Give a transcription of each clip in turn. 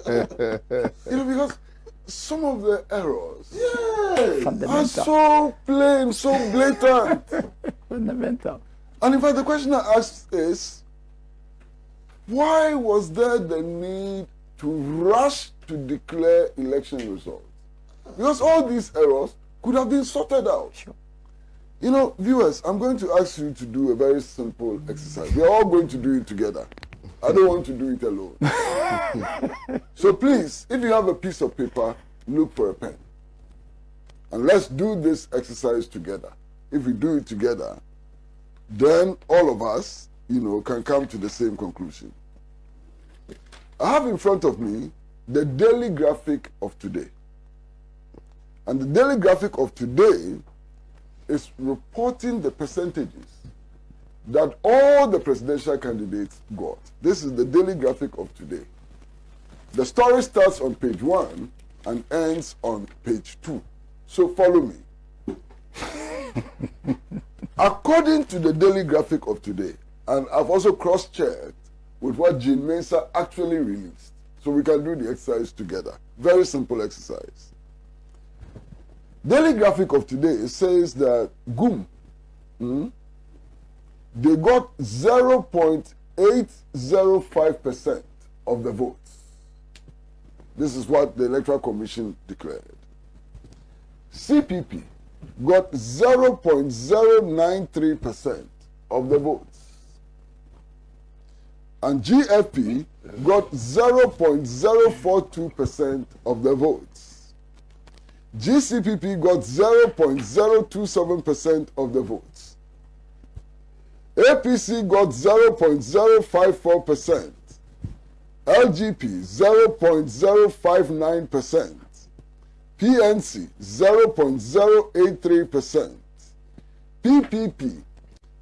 Because some of the errors are so plain, so blatant. Fundamental. And in fact, the question I asked is, why was there the need to rush to declare election results? Because all these errors could have been sorted out. Sure. Viewers, I'm going to ask you to do a very simple exercise. We are all going to do it together. I don't want to do it alone. So please, if you have a piece of paper, look for a pen. And let's do this exercise together. If we do it together, then all of us, can come to the same conclusion. I have in front of me the daily graphic of today. And the daily graphic of today is reporting the percentages that all the presidential candidates got. This is the daily graphic of today. The story starts on page 1 and ends on page 2. So follow me. According to the daily graphic of today, and I've also cross-checked with what Jean Mensa actually released, so we can do the exercise together. Very simple exercise. Daily graphic of today says that GUM, they got 0.805% of the votes. This is what the Electoral Commission declared. CPP got 0.093% of the votes. And GFP got 0.042% of the votes. GCPP got 0.027% of the votes. APC got 0.054%. LGP 0.059%. PNC 0.083%. PPP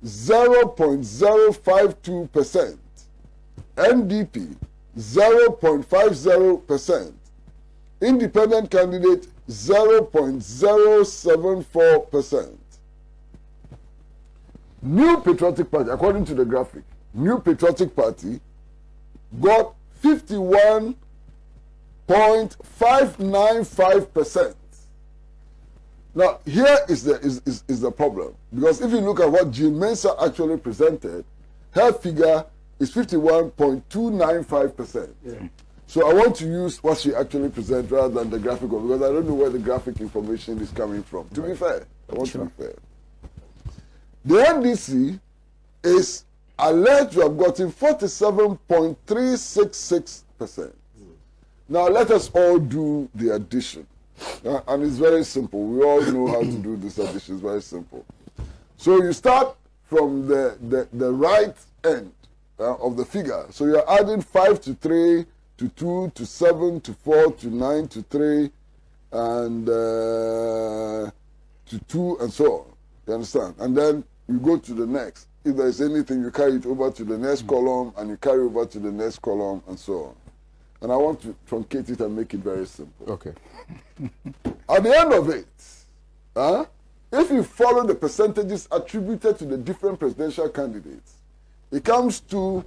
0.052%. NDP 0.50%. Independent candidate 0.074%. New Patriotic Party, according to the graphic, New Patriotic Party got 51.595%. Now, here is the problem. Because if you look at what Jean Mensa actually presented, her figure is 51.295%. Yeah. So I want to use what she actually presented rather than the graphic, because I don't know where the graphic information is coming from. To be fair, I want to be fair. The NDC is alleged to have gotten 47.366%. Now let us all do the addition. And it's very simple. We all know how to do this addition. It's very simple. So you start from the right end of the figure. So you're adding 5 to 3 to 2 to 7 to 4 to 9 to 3 and to 2 and so on. You understand? And then you go to the next. If there's anything, you carry it over to the next column, and you carry over to the next column, and so on. And I want to truncate it and make it very simple. Okay. At the end of it, if you follow the percentages attributed to the different presidential candidates, it comes to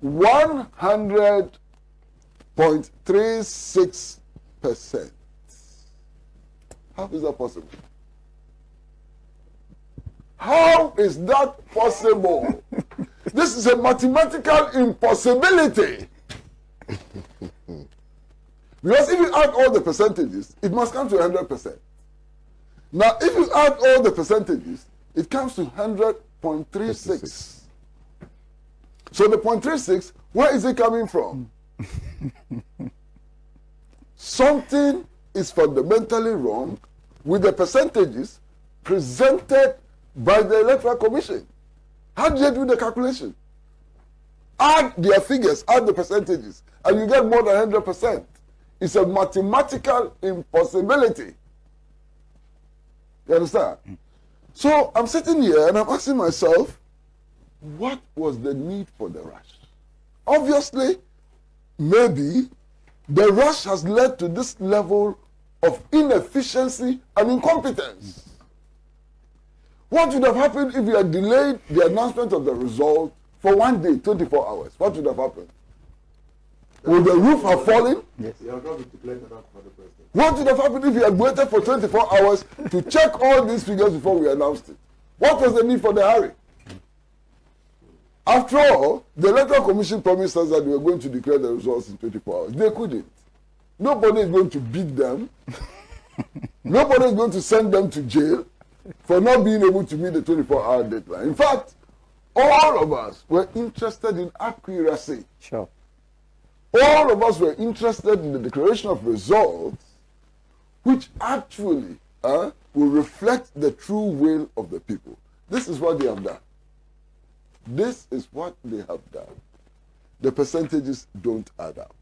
100.36%. How is that possible? How is that possible? This is a mathematical impossibility. Because if you add all the percentages, it must come to 100%. Now, if you add all the percentages, it comes to 100.36. So the 0.36, where is it coming from? Something is fundamentally wrong with the percentages presented by the Electoral Commission. How do they do the calculation? Add their figures, add the percentages, and you get more than 100%. It's a mathematical impossibility. You understand? So I'm sitting here and I'm asking myself, what was the need for the rush? Obviously, maybe the rush has led to this level of inefficiency and incompetence. What would have happened if we had delayed the announcement of the result for 1 day, 24 hours? What would have happened? Would the roof have fallen? Yes. What would have happened if you had waited for 24 hours to check all these figures before we announced it? What was the need for the hurry? After all, the Electoral Commission promised us that they were going to declare the results in 24 hours. They couldn't. Nobody is going to beat them. Nobody is going to send them to jail for not being able to meet the 24-hour deadline. In fact, all of us were interested in accuracy. Sure. All of us were interested in the declaration of results which actually will reflect the true will of the people. This is what they have done. This is what they have done. The percentages don't add up.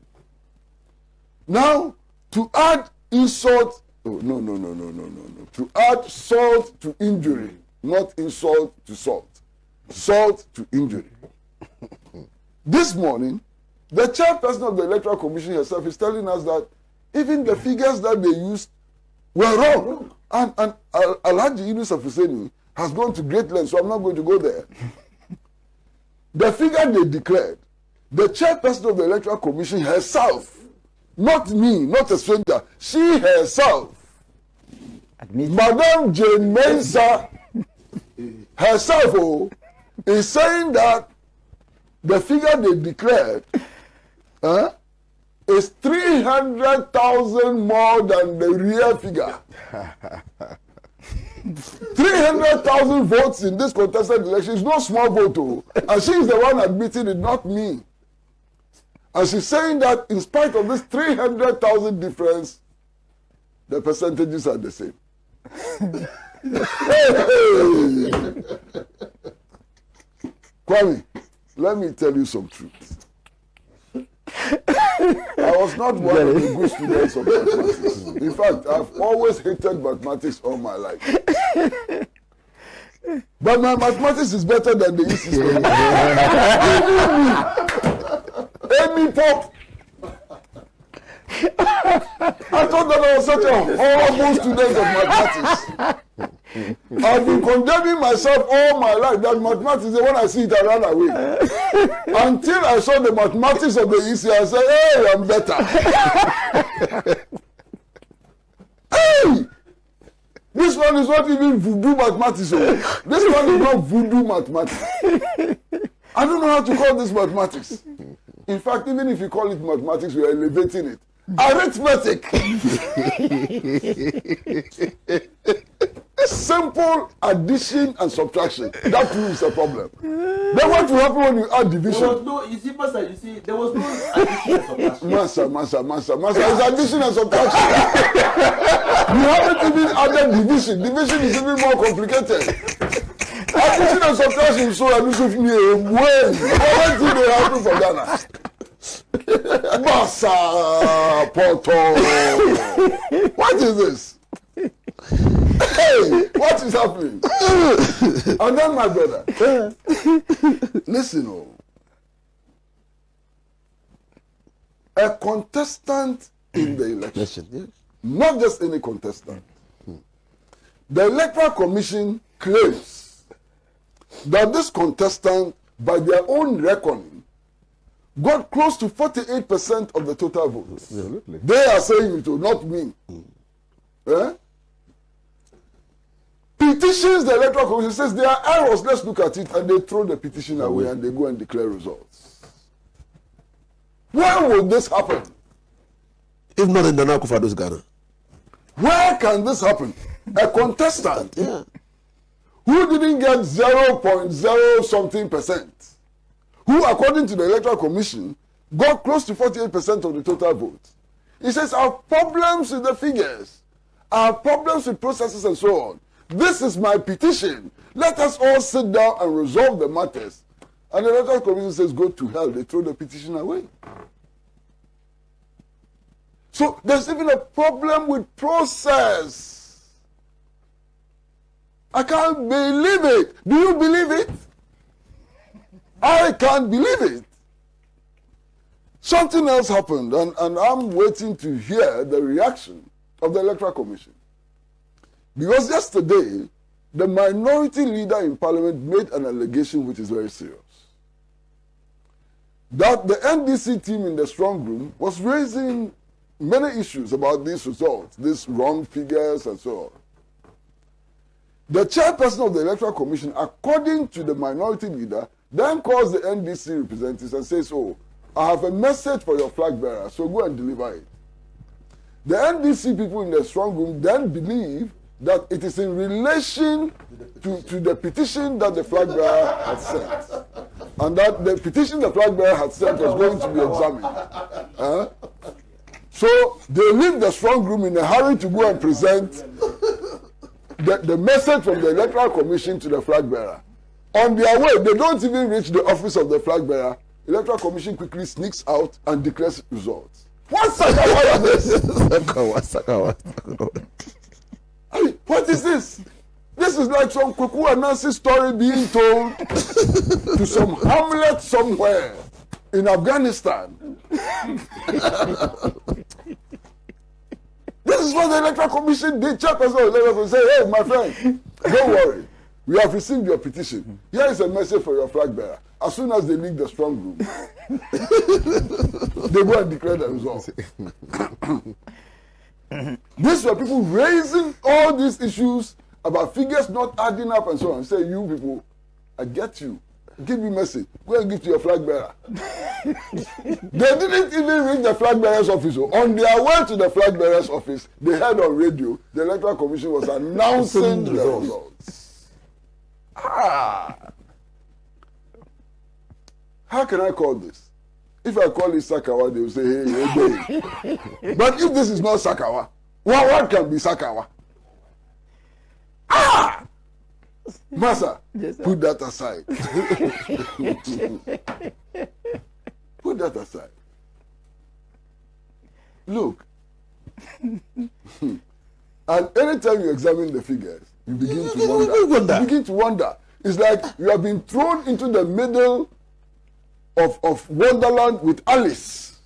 Now, to add insult, to add salt to injury, not insult to salt. Salt to injury. This morning, the chairperson of the Electoral Commission herself is telling us that even the figures that they used were wrong. And Alhaji Yunus Afuseni has gone to great lengths, so I'm not going to go there. The figure they declared, the chairperson of the Electoral Commission herself, not me, not a stranger, she herself, Madame Jane Mensa herself, is saying that the figure they declared is 300,000 more than the real figure. 300,000 votes in this contested election is no small vote, and she is the one admitting it, not me. And she's saying that in spite of this 300,000 difference, the percentages are the same. Kwame, let me tell you some truth. I was not one of the good students of mathematics. In fact, I've always hated mathematics all my life. But my mathematics is better than the EC student. Amy Pop. I thought that I was such a horrible student of mathematics. I've been condemning myself all my life that mathematics is when I see it, I run away. Until I saw the mathematics of the EC, I said, hey, I'm better. Hey! This one is not even voodoo mathematics. This one is not voodoo mathematics. I don't know how to call this mathematics. In fact, even if you call it mathematics, we are elevating it. Arithmetic. Simple addition and subtraction. That proves a problem. Then what will happen when you add division? There was no, you see, Pastor, there was no addition and subtraction. Massa, it's addition and subtraction. You haven't even added division. Division is even more complicated. Addition and subtraction is so abusive to me. When did they happen for Ghana? Massa, Porto. What is this? Hey, what is happening? And then, my brother, listen, a contestant in the election, Yes. not just any contestant. The Electoral Commission claims that this contestant, by their own reckoning, got close to 48% of the total votes. Absolutely. They are saying it, not me. Eh? Petitions the Electoral Commission, says there are errors, let's look at it, and they throw the petition away and they go and declare results. Where will this happen? If not in the Nakufado's Ghana. Where can this happen? A contestant Yeah. who didn't get 0.0 something percent, who according to the Electoral Commission got close to 48% of the total vote. He says our problems with the figures, our problems with processes and so on. This is my petition. Let us all sit down and resolve the matters. And the Electoral Commission says go to hell. They throw the petition away. So there's even a problem with process. I can't believe it. Do you believe it? I can't believe it. Something else happened, and I'm waiting to hear the reaction of the Electoral Commission. Because yesterday, the minority leader in Parliament made an allegation which is very serious. that the NDC team in the strong room was raising many issues about these results, these wrong figures and so on. The chairperson of the Electoral Commission, according to the minority leader, then calls the NDC representatives and says, oh, I have a message for your flag bearer, so go and deliver it. The NDC people in the strong room then believe that it is in relation to the petition that the flag bearer had sent. And that the petition the flag bearer had sent was going to be examined. So they leave the strong room in a hurry to go and present the message from the Electoral Commission to the flag bearer. On their way, they don't even reach the office of the flag bearer. Electoral Commission quickly sneaks out and declares results. What Sakawa is this? Sakawa. What is this? This is like some Kuku Anansi story being told to some hamlet somewhere in Afghanistan. This is what the Electoral Commission did. Chairperson of the Electoral Commission say, hey, my friend, don't worry. We have received your petition. Here is a message for your flag bearer. As soon as they leave the strong room, they go and declare the result. These were people raising all these issues about figures not adding up and so on. Say, you people, I get you. Give me message. Go and give to your flag bearer. They didn't even reach the flag bearer's office. On their way to the flag bearer's office, they heard on radio the Electoral Commission was announcing the results. How can I call this? If I call it Sakawa, they will say, hey. But if this is not Sakawa, what can be Sakawa? Mensa, yes, put that aside. Put that aside. Look. And anytime you examine the figures, you begin to wonder. You begin to wonder. It's like you have been thrown into the middle of Wonderland with Alice.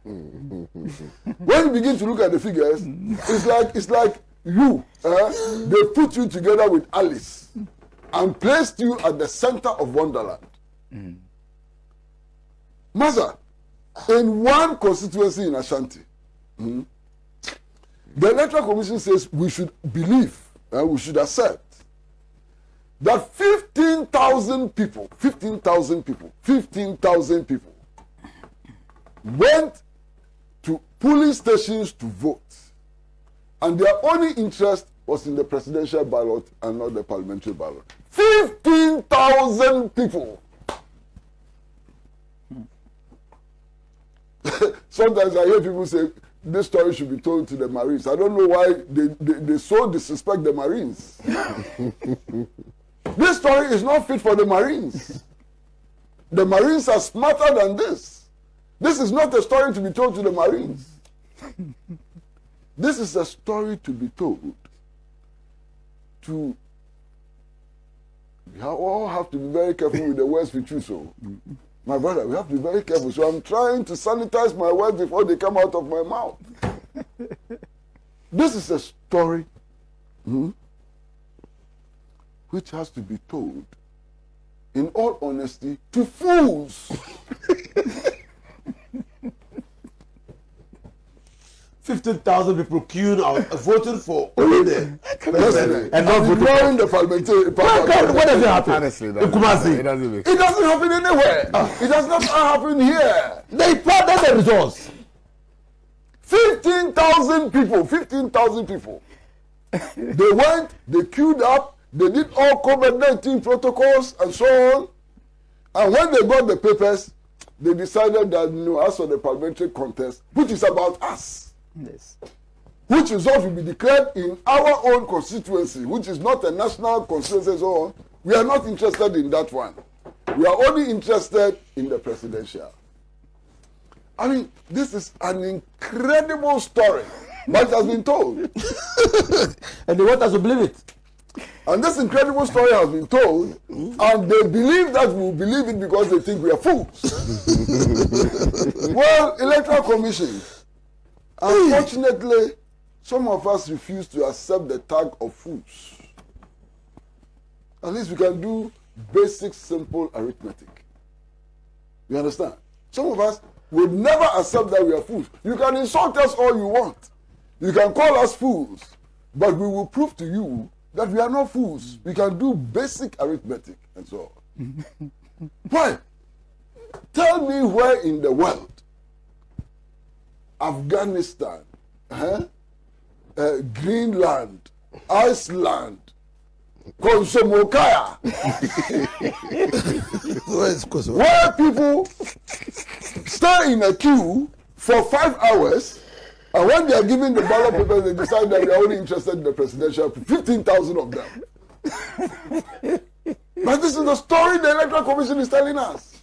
When you begin to look at the figures, it's like you. They put you together with Alice and placed you at the center of Wonderland. Mensa, in one constituency in Ashanti, the Electoral Commission says we should believe, we should accept that 15,000 people went to polling stations to vote. And their only interest was in the presidential ballot and not the parliamentary ballot. 15,000 people. Sometimes I hear people say this story should be told to the Marines. I don't know why they so disrespect the Marines. This story is not fit for the Marines. The Marines are smarter than this. This is not a story to be told to the Marines. This is a story to be told to... We all have to be very careful with the words we choose. So, my brother, we have to be very careful. So I'm trying to sanitize my words before they come out of my mouth. This is a story which has to be told, in all honesty, to fools. 15,000 people queued out, voting for Olede. And not ignoring the parliamentary. What does it happen? Honestly, it doesn't happen anywhere. It does not happen here. They plotted the results. 15,000 people. They went, they queued up, they did all COVID-19 protocols and so on. And when they got the papers, they decided that, as for the parliamentary contest, which is about us, yes, which result will be declared in our own constituency, which is not a national constituency and so on, we are not interested in that one. We are only interested in the presidential. I mean, this is an incredible story, but it has been told. And they want us to believe it. And this incredible story has been told, and they believe that we will believe it because they think we are fools. Well, Electoral Commission, unfortunately, some of us refuse to accept the tag of fools. At least we can do basic, simple arithmetic. You understand? Some of us will never accept that we are fools. You can insult us all you want. You can call us fools. But we will prove to you that we are not fools. We can do basic arithmetic and so on. Why? Tell me where in the world Afghanistan, Greenland, Iceland, Konsomokaya, where people stay in a queue for 5 hours, and when they are given the ballot papers, they decide that they are only interested in the presidential, 15,000 of them. But this is the story the Electoral Commission is telling us.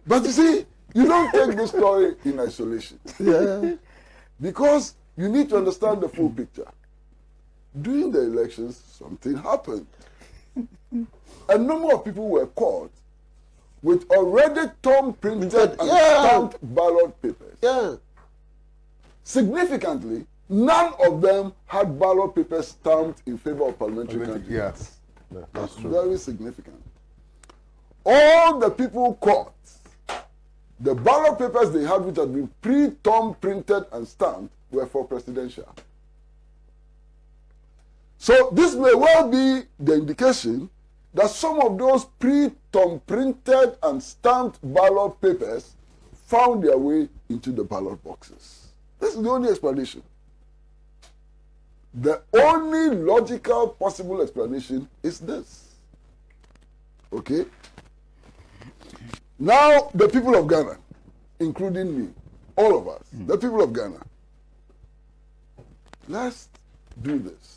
But you see, you don't take this story in isolation. Yeah. Because you need to understand the full picture. During the elections, something happened. A number of people were caught with already printed and stamped ballot papers. Yeah. Significantly, none of them had ballot papers stamped in favor of parliamentary candidates. Yes, that's true. Very significant. All the people caught, the ballot papers they had, which had been printed and stamped, were for presidential. So this may well be the indication that some of those printed and stamped ballot papers found their way into the ballot boxes. This is the only explanation. The only logical possible explanation is this. Okay? Now, the people of Ghana, including me, all of us, the people of Ghana, let's do this.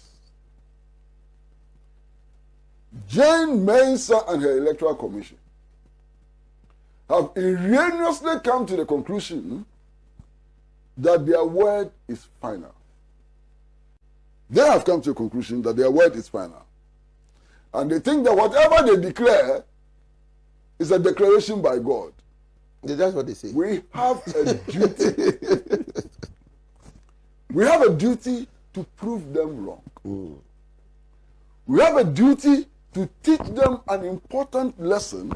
Jane Mensa and her Electoral Commission have erroneously come to the conclusion that their word is final. They have come to a conclusion that their word is final. And they think that whatever they declare is a declaration by God. That's what they say. We have a duty. We have a duty to prove them wrong. We have a duty to teach them an important lesson,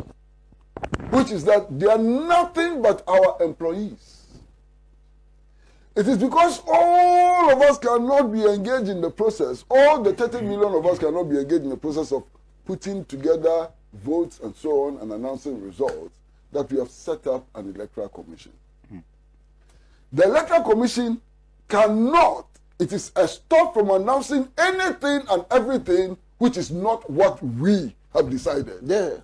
which is that they are nothing but our employees. It is because all of us cannot be engaged in the process, all the 30 million of us cannot be engaged in the process of putting together votes and so on and announcing results, that we have set up an Electoral Commission. The Electoral Commission cannot, it is a stop from announcing anything and everything which is not what we have decided. Yeah.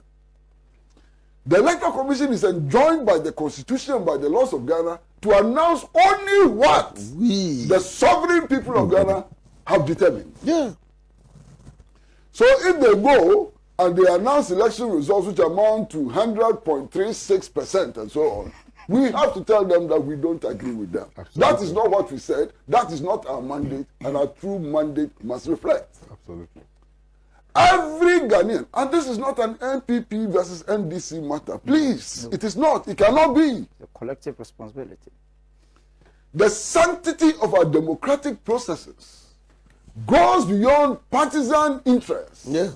The Electoral Commission is enjoined by the Constitution and by the laws of Ghana to announce only what the sovereign people of Ghana have determined. Yeah. So if they go and they announce election results which amount to 100.36% and so on, we have to tell them that we don't agree with them. Absolutely. That is not what we said. That is not our mandate, and our true mandate must reflect. Absolutely. Every Ghanaian, and this is not an NPP versus NDC matter. Please, it is not. It cannot be. The collective responsibility. The sanctity of our democratic processes goes beyond partisan interests. Yeah.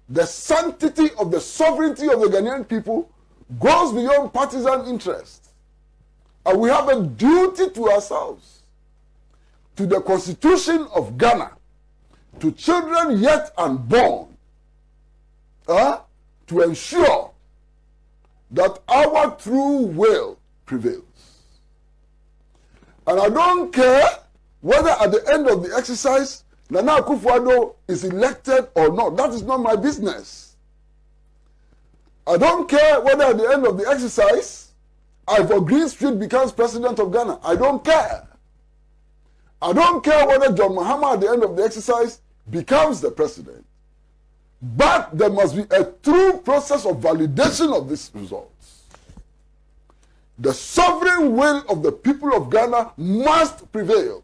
The sanctity of the sovereignty of the Ghanaian people goes beyond partisan interests. And we have a duty to ourselves, to the Constitution of Ghana, to children yet unborn, to ensure that our true will prevails. And I don't care whether at the end of the exercise, Nana Akufo-Addo is elected or not. That is not my business. I don't care whether at the end of the exercise, Ivor Greenstreet becomes president of Ghana. I don't care. I don't care whether John Mahama at the end of the exercise becomes the president. But there must be a true process of validation of these results. The sovereign will of the people of Ghana must prevail.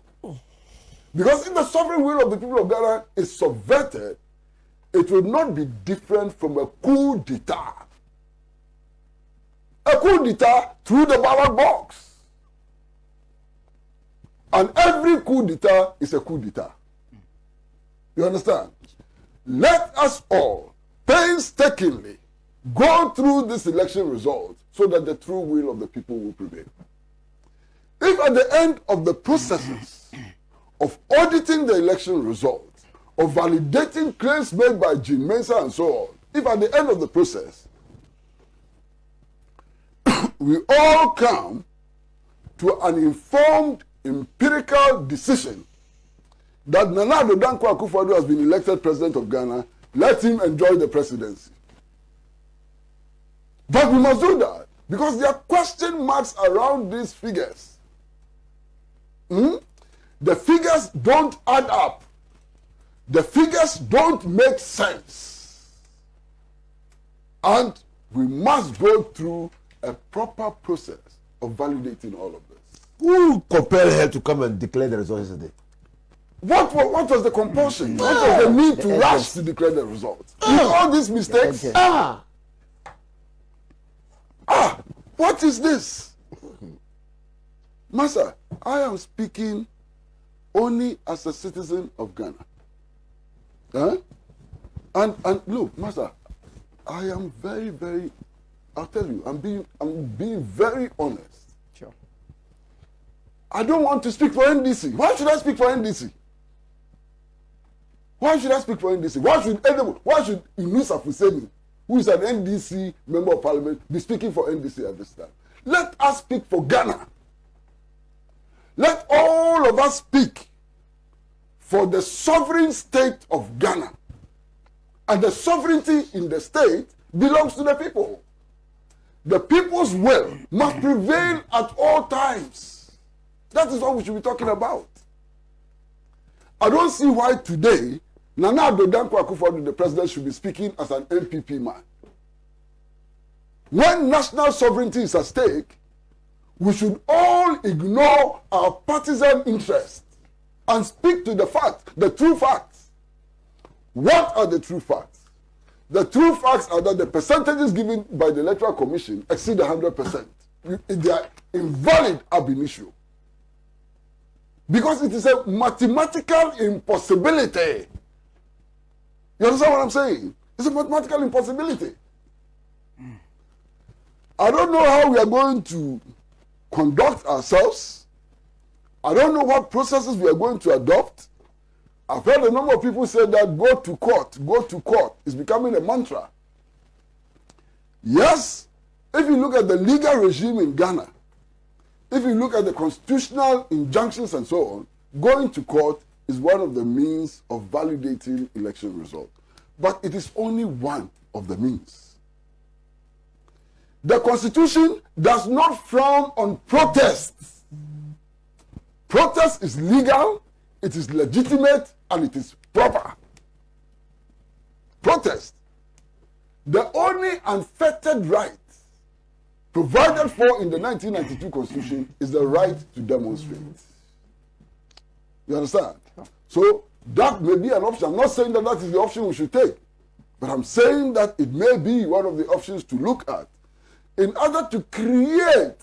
Because if the sovereign will of the people of Ghana is subverted, it will not be different from a coup d'etat. A coup d'etat through the ballot box. And every coup d'etat is a coup d'etat. You understand? Let us all painstakingly go through this election result so that the true will of the people will prevail. If at the end of the processes of auditing the election results, of validating claims made by Jean Mensa and so on, if at the end of the process, we all come to an informed, empirical decision that Nana Addo Dankwa Akufo-Addo has been elected president of Ghana, let him enjoy the presidency. But we must do that because there are question marks around these figures. The figures don't add up. The figures don't make sense. And we must go through a proper process of validating all of this. Who compelled her to come and declare the results yesterday? What was the compulsion? What was the need to rush to declare the results? With all these mistakes? What is this? Master, I am speaking only as a citizen of Ghana. And look, Master, I am very, very, I'll tell you, I'm being very honest. Sure. I don't want to speak for NDC. Why should I speak for NDC? Why should I speak for NDC? Why should Inusa Fuseni, who is an NDC member of parliament, be speaking for NDC at this time? Let us speak for Ghana. Let all of us speak for the sovereign state of Ghana. And the sovereignty in the state belongs to the people. The people's will must prevail at all times. That is what we should be talking about. I don't see why today Nana Addo Dankwa Akufo-Addo, the president, should be speaking as an NPP man. When national sovereignty is at stake, we should all ignore our partisan interests and speak to the facts, the true facts. What are the true facts? The true facts are that the percentages given by the Electoral Commission exceed 100%. They are invalid ab initio. Because it is a mathematical impossibility. You understand what I'm saying? It's a mathematical impossibility. I don't know how we are going to conduct ourselves. I don't know what processes we are going to adopt. I've heard a number of people say that go to court is becoming a mantra. Yes, if you look at the legal regime in Ghana, if you look at the constitutional injunctions and so on, going to court is one of the means of validating election results. But it is only one of the means. The Constitution does not frown on protests. Protest is legal, it is legitimate, and it is proper. Protest. The only unfettered right provided for in the 1992 Constitution is the right to demonstrate. You understand? So that may be an option. I'm not saying that that is the option we should take, but I'm saying that it may be one of the options to look at in order to create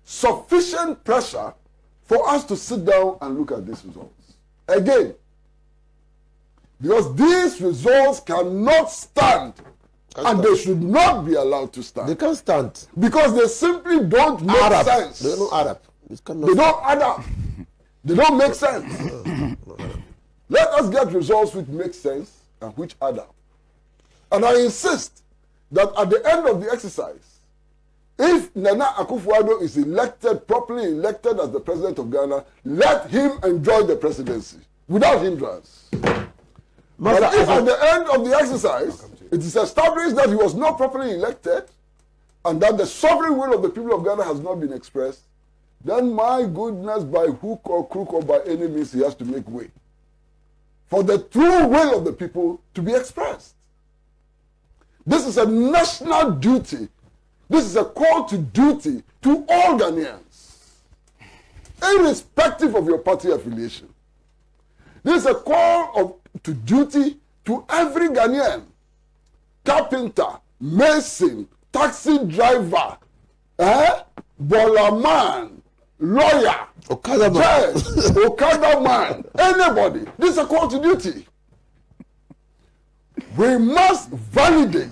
sufficient pressure for us to sit down and look at these results. Again, because these results cannot stand and they should not be allowed to stand. They can't stand. Because they simply don't make sense. They don't add up. They don't add up. They don't make sense. Let us get results which make sense and which add up. And I insist that at the end of the exercise, if Nana Akufo-Addo is elected, properly elected as the president of Ghana, let him enjoy the presidency without hindrance. But if at the end of the exercise, it is established that he was not properly elected and that the sovereign will of the people of Ghana has not been expressed, then my goodness, by hook or crook or by any means, he has to make way for the true will of the people to be expressed. This is a national duty. This is a call to duty to all Ghanaians, irrespective of your party affiliation. This is a call to duty to every Ghanaian, carpenter, mason, taxi driver, bola man, lawyer, Okada judge, Okada man, anybody. This is a call to duty. We must validate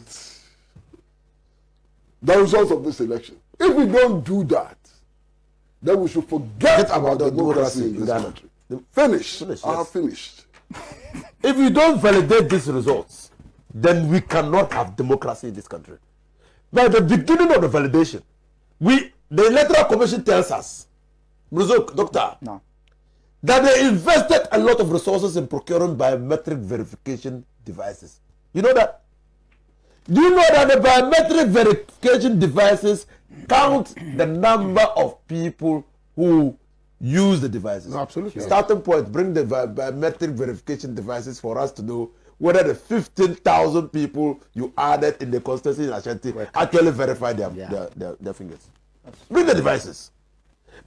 the results of this election. If we don't do that, then we should forget about the democracy in this country. Finish. Yes. I have finished. If we don't validate these results, then we cannot have democracy in this country. By the beginning of the validation, the Electoral Commission tells us, Doctor, that they invested a lot of resources in procuring biometric verification devices. You know that? Do you know that the biometric verification devices count the number of people who use the devices? No, absolutely. Starting point, bring the biometric verification devices for us to know whether the 15,000 people you added in the constituency in Ashanti actually verified their fingers. Bring the devices.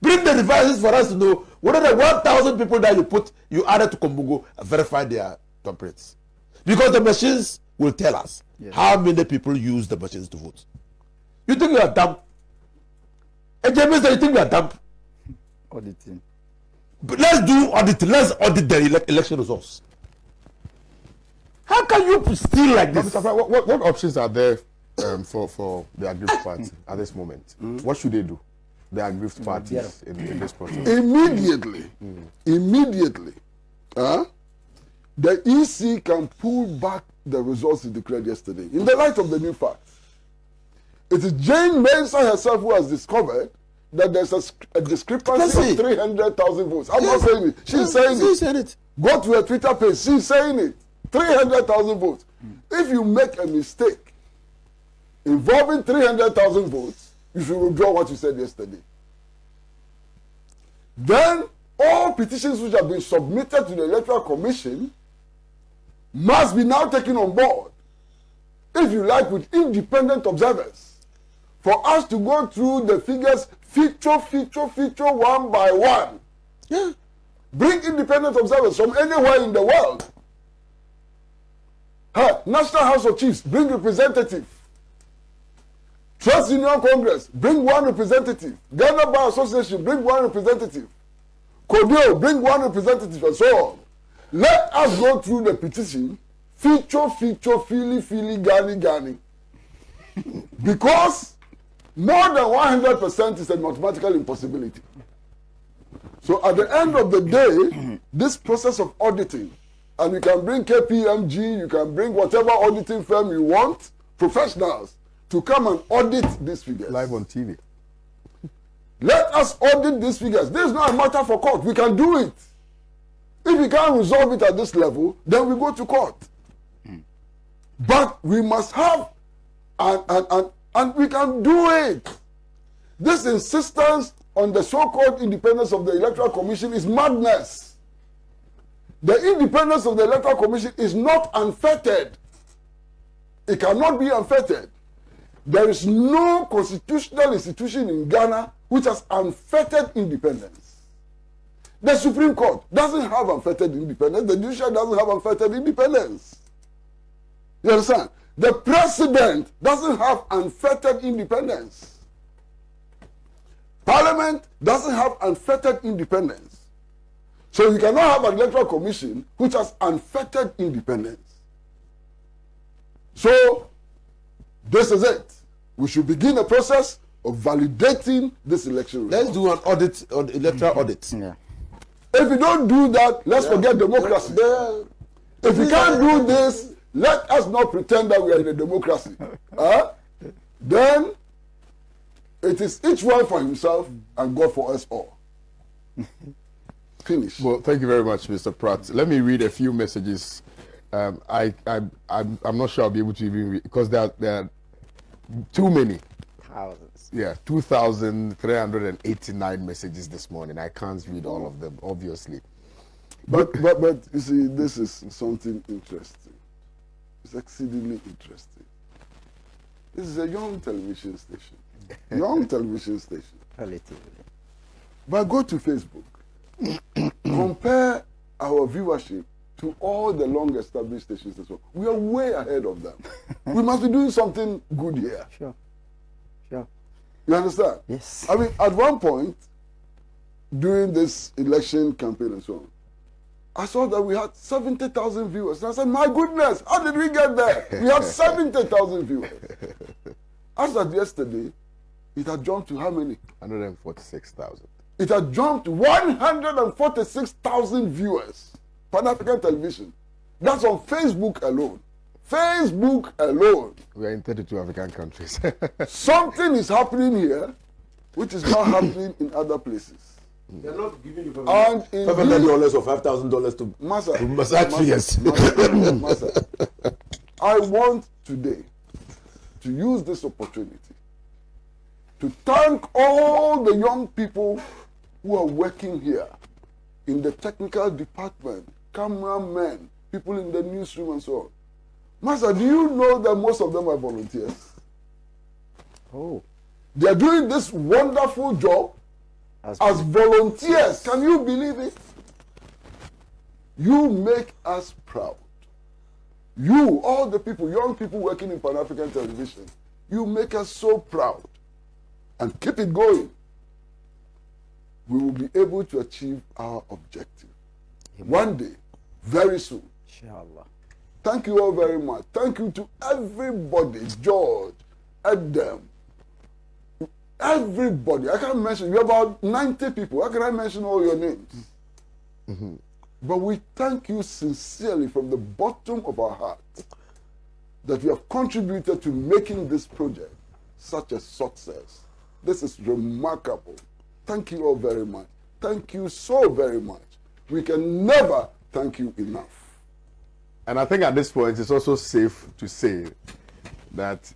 Bring the devices for us to know whether the 1,000 people that you added to Kombugo verified their thumbprints. Because the machines will tell us how many people use the machines to vote. You think you are dumb? And James, you think you are dumb? Auditing. But let's do auditing. Let's audit the election results. How can you steal like this? Mr. Pratt, what options are there for the aggrieved party at this moment? What should they do? The aggrieved parties in this process? Immediately, the EC can pull back the results he declared yesterday. In the light of the new facts, it is Jane Mensa herself who has discovered that there's a discrepancy of 300,000 votes. I'm not saying it. She's saying it. Go to her Twitter page. She's saying it. 300,000 votes. If you make a mistake involving 300,000 votes, you should withdraw what you said yesterday. Then all petitions which have been submitted to the Electoral Commission must be now taken on board, if you like, with independent observers, for us to go through the figures feature one by one. Yeah. Bring independent observers from anywhere in the world. National House of Chiefs, bring representative. Trust Union Congress, bring one representative. Ghana Bar Association, bring one representative. Kodio, bring one representative, and so on. Let us go through the petition, feature, fili, gani. Because more than 100% is a mathematical impossibility. So at the end of the day, this process of auditing, and you can bring KPMG, you can bring whatever auditing firm you want, professionals, to come and audit these figures. Live on TV. Let us audit these figures. This is not a matter for court. We can do it. If we can't resolve it at this level, then we go to court. But we must have, and we can do it. This insistence on the so-called independence of the Electoral Commission is madness. The independence of the Electoral Commission is not unfettered. It cannot be unfettered. There is no constitutional institution in Ghana which has unfettered independence. The Supreme Court doesn't have unfettered independence. The judiciary doesn't have unfettered independence. You understand? The president doesn't have unfettered independence. Parliament doesn't have unfettered independence. So you cannot have an electoral commission which has unfettered independence. So this is it. We should begin a process of validating this election result. Let's do an audit, on electoral audit. Yeah. If we don't do that, let's forget democracy. If we can't do this, let us not pretend that we are in a democracy. Then it is each one for himself and God for us all. Finish. Well, thank you very much, Mr. Pratt. Let me read a few messages. I'm not sure I'll be able to even read because there are too many. Thousands. Yeah, 2,389 messages this morning. I can't read all of them, obviously. But you see, this is something interesting. It's exceedingly interesting. This is a young television station. Relatively. But go to Facebook. Compare our viewership to all the long-established stations as well. We are way ahead of them. We must be doing something good here. Sure. You understand? Yes. I mean, at one point, during this election campaign and so on, I saw that we had 70,000 viewers. And I said, my goodness, how did we get there? We have 70,000 viewers. As of yesterday, it had jumped to how many? 146,000. It had jumped to 146,000 viewers. Pan-African television. That's on Facebook alone. Facebook alone. We are in 32 African countries. Something is happening here, which is not happening in other places. They're not giving you And in $500 or $5,000 to Massa, massage fees. Massa, I want today to use this opportunity to thank all the young people who are working here in the technical department, cameramen, people in the newsroom and so on. Master, do you know that most of them are volunteers? Oh. They are doing this wonderful job as volunteers. Can you believe it? You make us proud. You, all the people, young people working in Pan-African television, you make us so proud. And keep it going. We will be able to achieve our objective. One day, very soon. Inshallah. Thank you all very much. Thank you to everybody, George, Adam, everybody. I can't mention, you're about 90 people. How can I mention all your names? But we thank you sincerely from the bottom of our hearts that you have contributed to making this project such a success. This is remarkable. Thank you all very much. Thank you so very much. We can never thank you enough. And I think at this point, it's also safe to say that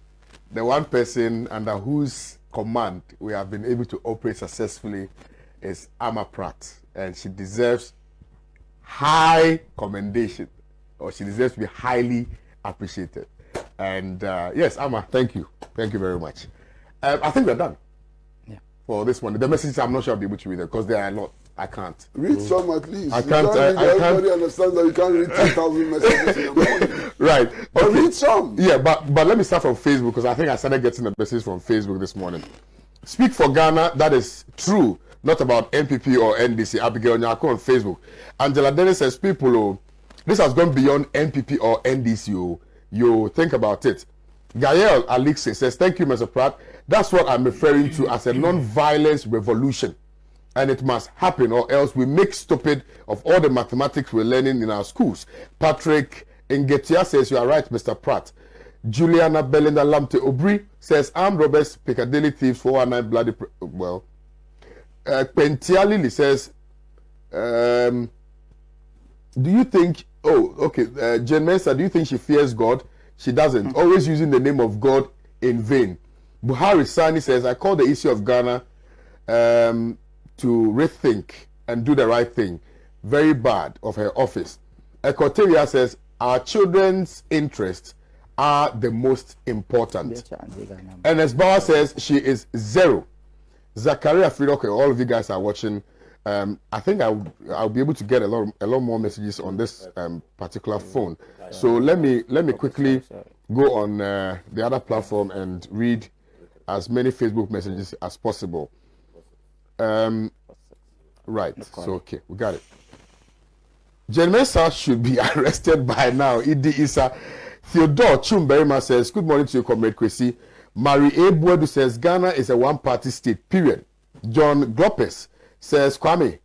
the one person under whose command we have been able to operate successfully is Pratt. And she deserves high commendation, or she deserves to be highly appreciated. And yes, Amma, thank you. Thank you very much. I think we're done for this one. The messages, I'm not sure I'll be able to read them because there are a lot. I can't. Read some at least. I can't. Everybody understands that you can't read 10,000 messages in a morning. Right. But Okay. read some. Yeah, but let me start from Facebook because I think I started getting a message from Facebook this morning. Speak for Ghana, that is true, not about NPP or NDC. Abigail Nyako on Facebook. Angela Dennis says, people, oh, this has gone beyond NPP or NDC. Oh, you think about it. Gael Alexis says, thank you, Mr. Pratt. That's what I'm referring to as a non-violence revolution. And it must happen or else we make stupid of all the mathematics we're learning in our schools. Patrick Ngetia says, you are right, Mr. Pratt. Juliana Belinda Lamte Obri says, armed robbers, Piccadilly thieves, 419 bloody... Well, Pentia Lily says, do you think... Oh, okay. Jane Mensa, do you think she fears God? She doesn't. Always using the name of God in vain. Buhari Sani says, I call the EC of Ghana to rethink and do the right thing. Very bad of her office. Ekoteria says, our children's interests are the most important. And as Bauer says, she is zero. Zachariah Fridoke, all of you guys are watching. I think I'll be able to get a lot more messages on this particular phone. So let me quickly go on the other platform and read as many Facebook messages as possible. Right. So okay, we got it. Jane Mensa should be arrested by now. Idi Isa. Theodore Chumberima says, good morning to you, Comrade Kwesi. Marie Ebuedu says, Ghana is a one-party state, period. John Glopes says, Kwame,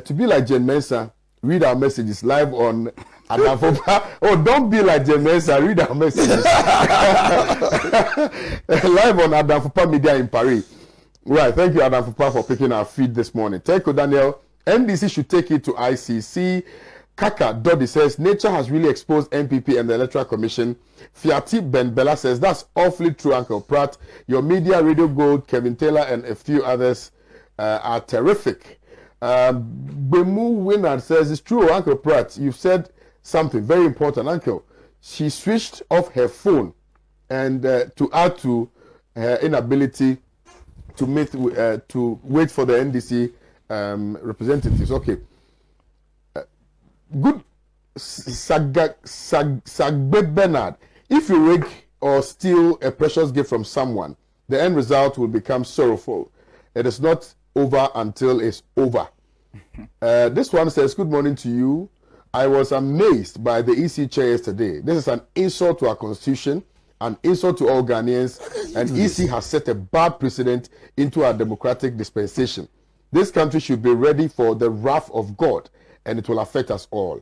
to be like Jane Mensa, read our messages live on Adafopa. Oh, don't be like Jane Mensa, read our messages. Live on Adafopa Media in Paris. Right, thank you, Adafopa, for picking our feed this morning. Teko Daniel, NDC should take it to ICC. Kaka Dodi says, nature has really exposed NPP and the Electoral Commission. Fiati Ben Bella says, that's awfully true, Uncle Pratt. Your media, Radio Gold, Kevin Taylor, and a few others are terrific. Bemu Winner says, it's true, Uncle Pratt. You've said something very important, Uncle. She switched off her phone and to add to her inability to wait for the NDC representatives. Okay. Good. Sagbe Bernard. If you rig or steal a precious gift from someone, the end result will become sorrowful. It is not over until it's over. This one says, good morning to you. I was amazed by the EC chair yesterday. This is an insult to our constitution an insult to all Ghanaians, and EC has set a bad precedent into our democratic dispensation. This country should be ready for the wrath of God, and it will affect us all.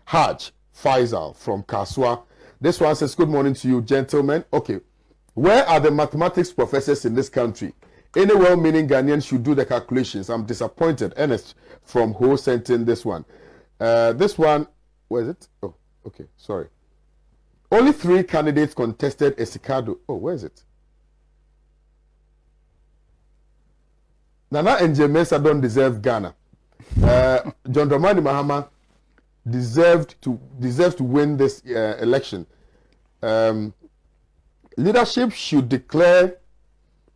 Haj Faisal from Kaswa. This one says, good morning to you, gentlemen. Okay, where are the mathematics professors in this country? Any well-meaning Ghanaian should do the calculations. I'm disappointed. Ernest from Ho sent in this one. This one, where is it? Oh, okay, sorry. Only 3 candidates contested Esikado. Oh, where is it? Nana and Mensa don't deserve Ghana. John Dramani Mahama deserved to win this election. Leadership should declare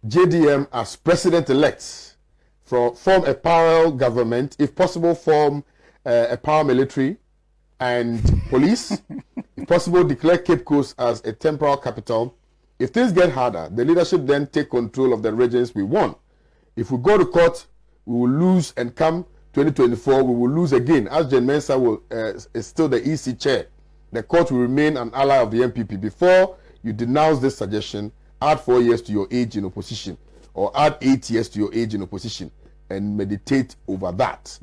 JDM as president-elect, form a parallel government, if possible form a paramilitary and police, if possible declare Cape Coast as a temporal capital. If things get harder, the leadership then take control of the regions we want. If we go to court, we will lose, and come 2024, we will lose again, as Jen Mensa is still the EC chair. The court will remain an ally of the MPP. Before you denounce this suggestion, add 4 years to your age in opposition, or add 8 years to your age in opposition, and meditate over that.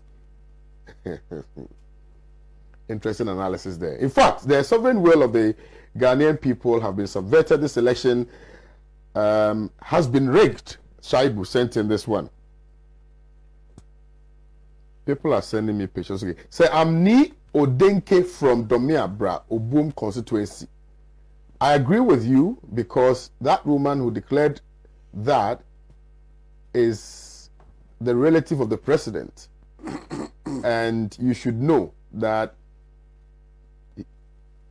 Interesting analysis there. In fact, the sovereign will of the Ghanaian people have been subverted. This election has been rigged. Shaibu sent in this one. People are sending me pictures. Okay. Say, I'm Ni Odenke from Domia Bra, Obum constituency. I agree with you, because that woman who declared that is the relative of the president. And you should know that,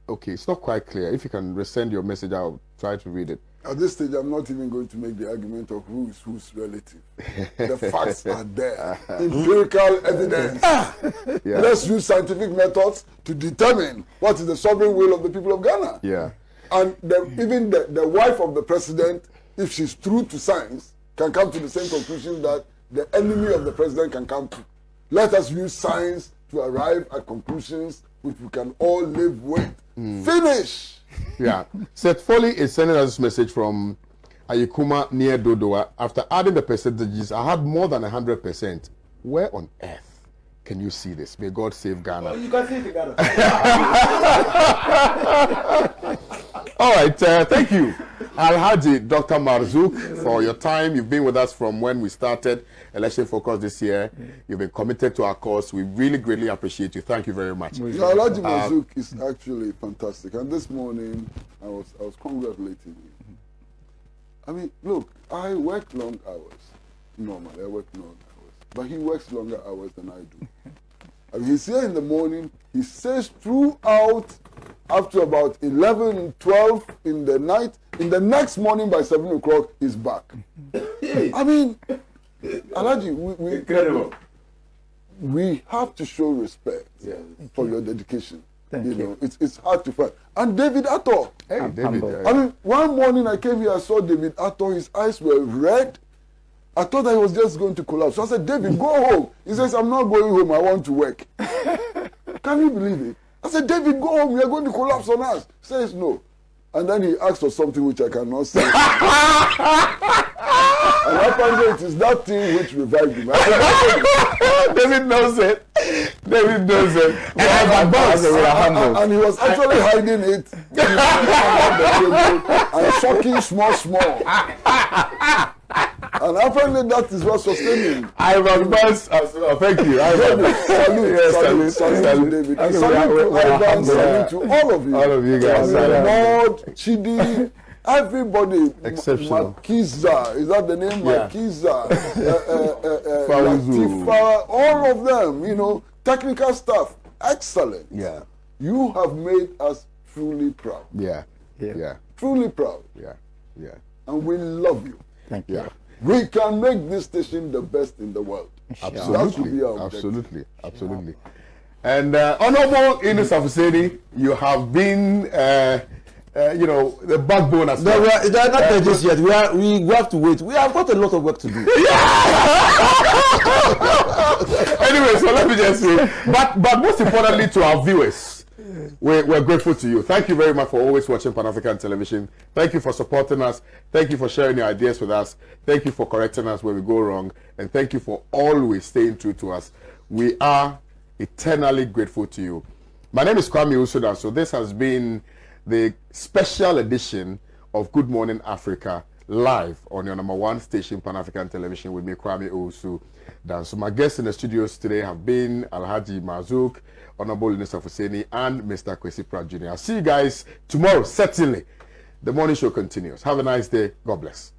okay, it's not quite clear. If you can resend your message, I'll try to read it. At this stage, I'm not even going to make the argument of who is whose relative. The facts are there. Empirical evidence. Yeah. Let's use scientific methods to determine what is the sovereign will of the people of Ghana. Yeah. And even the wife of the president, if she's true to science, can come to the same conclusion that the enemy of the president can come to. Let us use science to arrive at conclusions which we can all live with. Finish! Yeah. Seth Foley is sending us this message from Ayikuma near Dodoa. After adding the percentages, I had more than 100%. Where on earth can you see this? May God save Ghana. You can see it in Ghana. All right, thank you, Alhaji Dr. Marzouk, for your time. You've been with us from when we started Election Focus this year. You've been committed to our cause. We really greatly appreciate you. Thank you very much. Yeah, Alhaji Marzouk is actually fantastic. And this morning, I was congratulating you. I mean, look, I work long hours. Normally, I work long hours. But he works longer hours than I do. I mean, he's here in the morning. He says throughout, up to about 11, 12 in the night. In the next morning by 7 o'clock, he's back. I mean, Alhaji, Incredible. we have to show respect for your dedication. Thank you. It's hard to find. And David Atto. Hey, I'm David. humbled. I mean, one morning I came here, I saw David Atto, his eyes were red. I thought that he was just going to collapse. So I said, David, go home. He says, I'm not going home, I want to work. Can you believe it? I said, David, go home, you're going to collapse on us. He says, no. And then he asked for something which I cannot say. And apparently it is that thing which revived him. David knows it. David knows it. And he was actually hiding it and sucking small. And apparently that is what sustained him. I was thank you. Salute, David. And salute to Ivan, salute to all of you. All of you guys. Maud, Chidi, everybody. Exceptional. Makiza, is that the name? Yeah. Makiza, Fauzu. Latifa, all of them, you know, technical staff, excellent. Yeah. You have made us truly proud. Yeah. Yeah. Yeah. Truly proud. Yeah. Yeah. And we love you. Thank you. Yeah. We can make this station the best in the world. That should be our objective. Absolutely. And Honorable Ines Afuseni, you have been, the backbone as No, well. they are not there just yet. We have to wait. We have got a lot of work to do. Anyway, so let me just say, but most importantly to our viewers, We're grateful to you. Thank you very much for always watching Pan-African Television. Thank you for supporting us. Thank you for sharing your ideas with us. Thank you for correcting us where we go wrong. And thank you for always staying true to us. We are eternally grateful to you. My name is Kwame Usudan. So this has been the special edition of Good Morning Africa live on your #1 station, Pan-African Television, with me, Kwame Usudan. So my guests in the studios today have been Alhaji Mazouk, Honorable Minister Fuseni, and Mr. Kwesi Pratt Jr. I'll see you guys tomorrow, certainly. The morning show continues. Have a nice day. God bless.